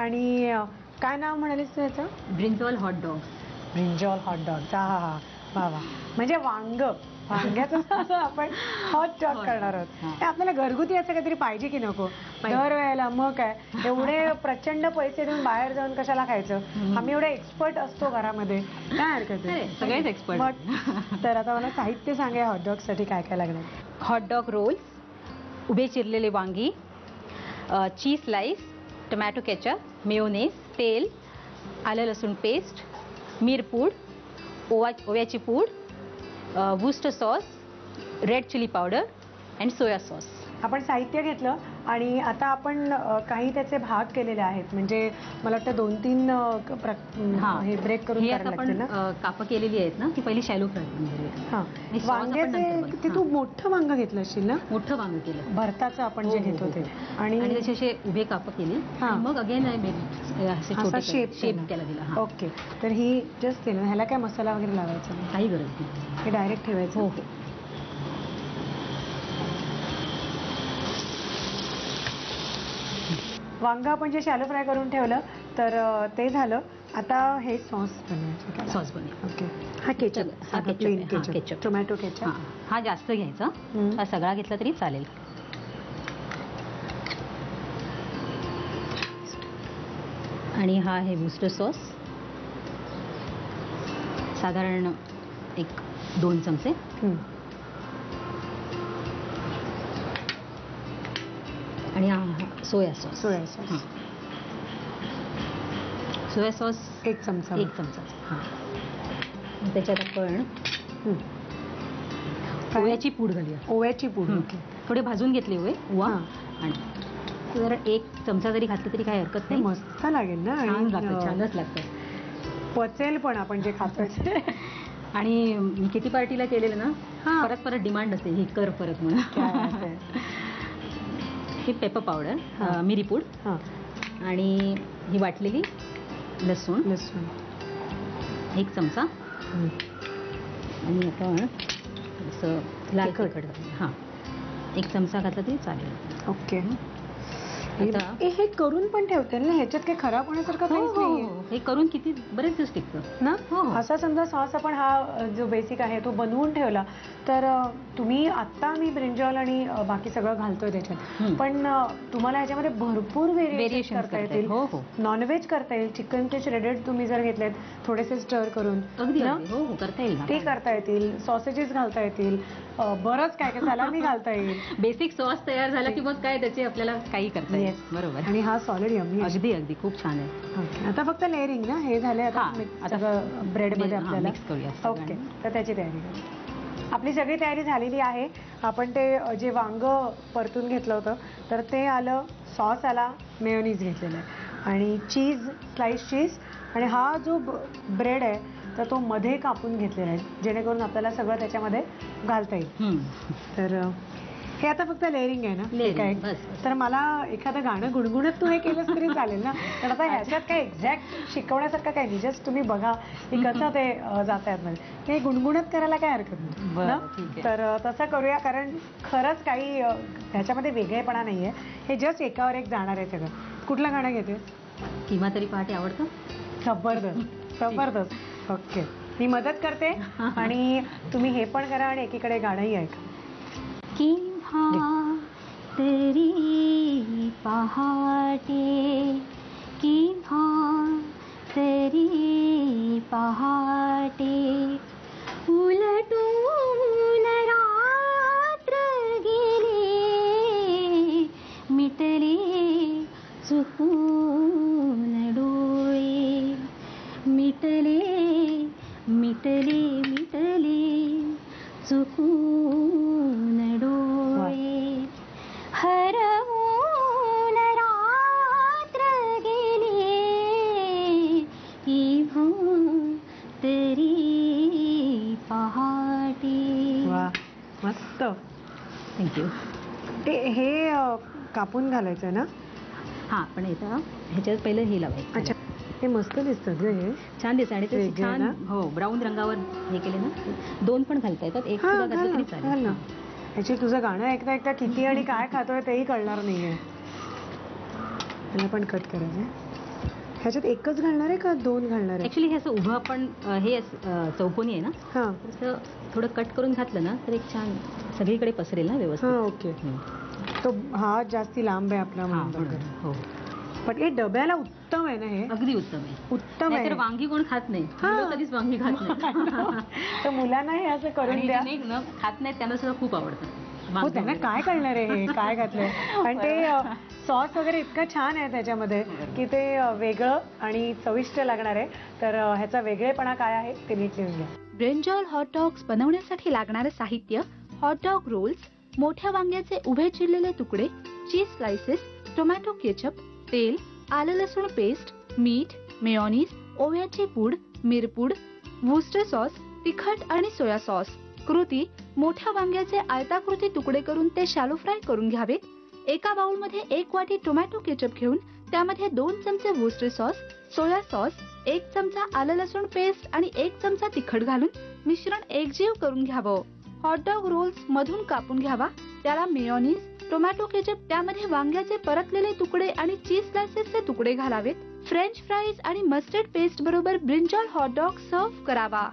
आणि काय नाव म्हणालीस तू याचं? Brinjal hot dog. Brinjal hot dog. हा हा हा, वा वा. म्हणजे वांग्याचं असं आपण हॉट डॉग करणार आहोत. आपल्याला घरगुती असं काहीतरी पाहिजे की नको दरवेळेला? मग काय एवढे प्रचंड पैसे देऊन बाहेर जाऊन कशाला खायचं? आम्ही एवढे एक्सपर्ट असतो घरामध्ये, काय हरकत आहे, सगळेच एक्सपर्ट. मग तर आता मला साहित्य सांगा हॉट डॉग साठी काय काय लागणार. हॉट डॉग रोल्स, उभे चिरलेले वांगी, cheese slice, tomato ketchup, mayonnaise, तेल, आलं लसूण पेस्ट, मिरपूड, ओव्याची पूड, Worcester sauce, red chilli powder and soya sauce. आपण साहित्य घेतलं आणि आता आपण काही त्याचे भाग केलेले आहेत. म्हणजे मला वाटतं 2-3 हे ब्रेक करून करायला लागतील ना. कापं केलेली आहेत ना, ती पहिली शॅलो फ्राय करून घेऊया. हां, वांग्याचे ते तू मोठं वांग घेतलं असशील ना? मोठं वांग केलं भरताचं आपण जे घेतो ते, आणि त्याचे असे उभे कापं केले. मग अगेन असा शेप त्याला दिला. ओके, तर ही जस्ट केलं. ह्याला काय मसाला वगैरे लावायचा काही गरज नाही, हे डायरेक्ट ठेवायचं. हो. वांगा आपण जे शॅलो फ्राय करून ठेवलं तर ते झालं. आता हे सॉस बनवायचं. सॉस बनवूया. ओके, हा केचप, केचप, टोमॅटो केचप. हा जास्त घ्यायचा, हा सगळा घेतला तरी चालेल. आणि हा आहे वुस्टर सॉस, साधारण 1-2 चमचे. आणि हा सोया सॉस. सोया सॉस 1 चमचा. हां, त्याच्यात आपण ओव्याची पूड घालूया. ओव्याची पूड. ओके, थोडे भाजून घेतले ओवा, आणि जर 1 चमचा जरी घातलं तरी काही हरकत नाही. मस्त लागेल ना, छानच लागतं, पचेल पण आपण जे खातोय. आणि मी किती पार्टीला केलेलं ना, परत डिमांड असते ही कर परत म्हणून. ही पेपर पावडर, मिरीपूड, आणि ही वाटलेली लसूण 1 चमचा. आणि आपण असं लाल तिखट, हां 1 चमचा घातला तरी चालेल. ओके, हे करून पण ठेवते ना, ह्याच्यात काही खराब होण्यासारखं काहीच नाही. हे करून किती बरेच दिवस टिकतं ना. असा समजा सॉस आपण हा जो बेसिक आहे तो बनवून ठेवला तर तुम्ही आत्ता मी ब्रिंजॉल आणि बाकी सगळं घालतोय त्याच्यात, पण तुम्हाला ह्याच्यामध्ये भरपूर व्हेरिएशन करता येतील. नॉनव्हेज करता येईल, चिकनचे श्रेडेड तुम्ही जर घेतलेत थोडेसे स्टर करून करता येईल, ते करता येतील. सॉसेजेस घालता येतील, बरंच काय काय, सलामी घालता येईल. बेसिक सॉस तयार झाला की मग काय त्याचे आपल्याला काही करता येईल. बरोबर. आणि हा सॉलिड यम्मी, अगदी खूप छान आहे. ओके, आता फक्त लेअरिंग ना हे झाले. आता ब्रेड मध्ये आपल्याला मिक्स करूया. ओके, तर त्याची तयारी करू. आपली सगळी तयारी झालेली आहे. आपण ते जे वांग परतून घेतलं होतं तर ते आलं, सॉस आला, मेयोनीज घेतलेलं आहे, आणि चीज, स्लाइस चीज, आणि हा जो ब्रेड आहे तर तो मध्ये कापून घेतलेला आहे जेणेकरून आपल्याला सगळं त्याच्यामध्ये घालता येईल. तर हे आता फक्त लेअरिंग आहे ना, काय. तर मला एखादं गाणं गुणगुणत तू हे केलंस तरी चालेल ना, कारण आता ह्याच्यात काय एक्झॅक्ट शिकवण्यासारखं काय नाही, जस्ट तुम्ही बघा की कसं ते जात आहेत म्हणजे हे गुणगुणत करायला काय हरकत नाही. तर तसं करूया, कारण खरंच काही ह्याच्यामध्ये वेगळेपणा नाही आहे, हे जस्ट एकावर एक जाणार आहे सगळं. कुठलं गाणं घेते? किंवा तरी पहाटे आवडतं. जबरदस्त जबरदस्त. ओके, मी मदत करते आणि तुम्ही हे पण करा आणि एकीकडे गाणंही ऐका. किंवा तरी पहाटे, किंवा तरी पहाटे, उलटून रात्र गेले, मिटले चुकून डोळे, मिटले मिटले मिटले चुकून डोळे, हरवून रात्र गेली, किंवा तरी पहाटे. वा, मस्त, थँक्यू. हे कापून घालायचं ना. हां, पण येतं ह्याच्यात पहिलं हे लावायचं. अच्छा, हे मस्त दिसतं ग, हे छान दिसतं. आणि ते छान, हो, ब्राऊन रंगावर हे केले ना. 2 पण घालता येतात, 1 सुद्धा घातलं तरी चालेल ना. ह्याची तुझं गाणं ऐकता ऐकता किती आणि काय खातोय तेही कळणार नाहीये. त्याला पण कट करायचं. ह्याच्यात एकच घालणार आहे का 2 घालणार आहे? ऍक्च्युली हे असं उभं आपण हे चौकोनी आहे ना, हां असं थोडं कट करून घातलं ना तर एक छान सगळीकडे पसरेल ना व्यवस्थित. हां ओके. तो हा जास्ती लांब आहे आपला हां, म्हणून म्हणून. हो, पण हे डब्याला उत्तम आहे ना हे. अगदी उत्तम आहे. उत्तम नाहीतर आहे. वांगी कोण खात नाही. हां. मुलं कधीच वांगी खात नाही. तर मुलांना हे असं करून आणि द्या. जे नाही खात नाही त्यांना सुद्धा खूप आवडतं. हो वांगी त्यांना वगैरे. काय कळणार आहे हे काय घातलंय पण ते सॉस वगैरे इतकं छान आहे त्याच्यामध्ये की ते वेगळं आणि चविष्ट लागणार आहे. तर ह्याचा वेगळेपणा काय आहे ते नीट लिहून घ्या. ब्रिंजॉल हॉट डॉग्स बनवण्यासाठी लागणारे साहित्य: हॉट डॉग रोल्स, मोठ्या वांग्याचे उभे चिरलेले तुकडे, चीज स्लाइसेस, टोमॅटो केचप, तेल, आलं लसूण पेस्ट, मीठ, मेयोनीज, ओव्याची पूड, मिरपूड, वुस्टर सॉस, तिखट आणि सोया सॉस. कृती: मोठ्या वांग्याचे आयताकृती तुकडे करून ते शॅलो फ्राय करून घ्यावे. एका बाउलमध्ये 1 वाटी टोमॅटो केचप घेऊन त्यामध्ये 2 चमचे वुस्टर सॉस, सोया सॉस, 1 चमचा आलं लसूण पेस्ट आणि 1 चमचा तिखट घालून मिश्रण एकजीव करून घ्यावं. हॉटडॉग रोल्स मधून कापून घ्यावा. त्याला मेयोनीज, टोमॅटो केचप, त्यामध्ये वांग्याचे परतलेले तुकडे आणि चीज स्लाइसेसचे तुकडे घालावेत. फ्रेंच फ्राईज आणि मस्टर्ड पेस्ट बरोबर ब्रिंजॉल हॉटडॉग सर्व्ह करावा.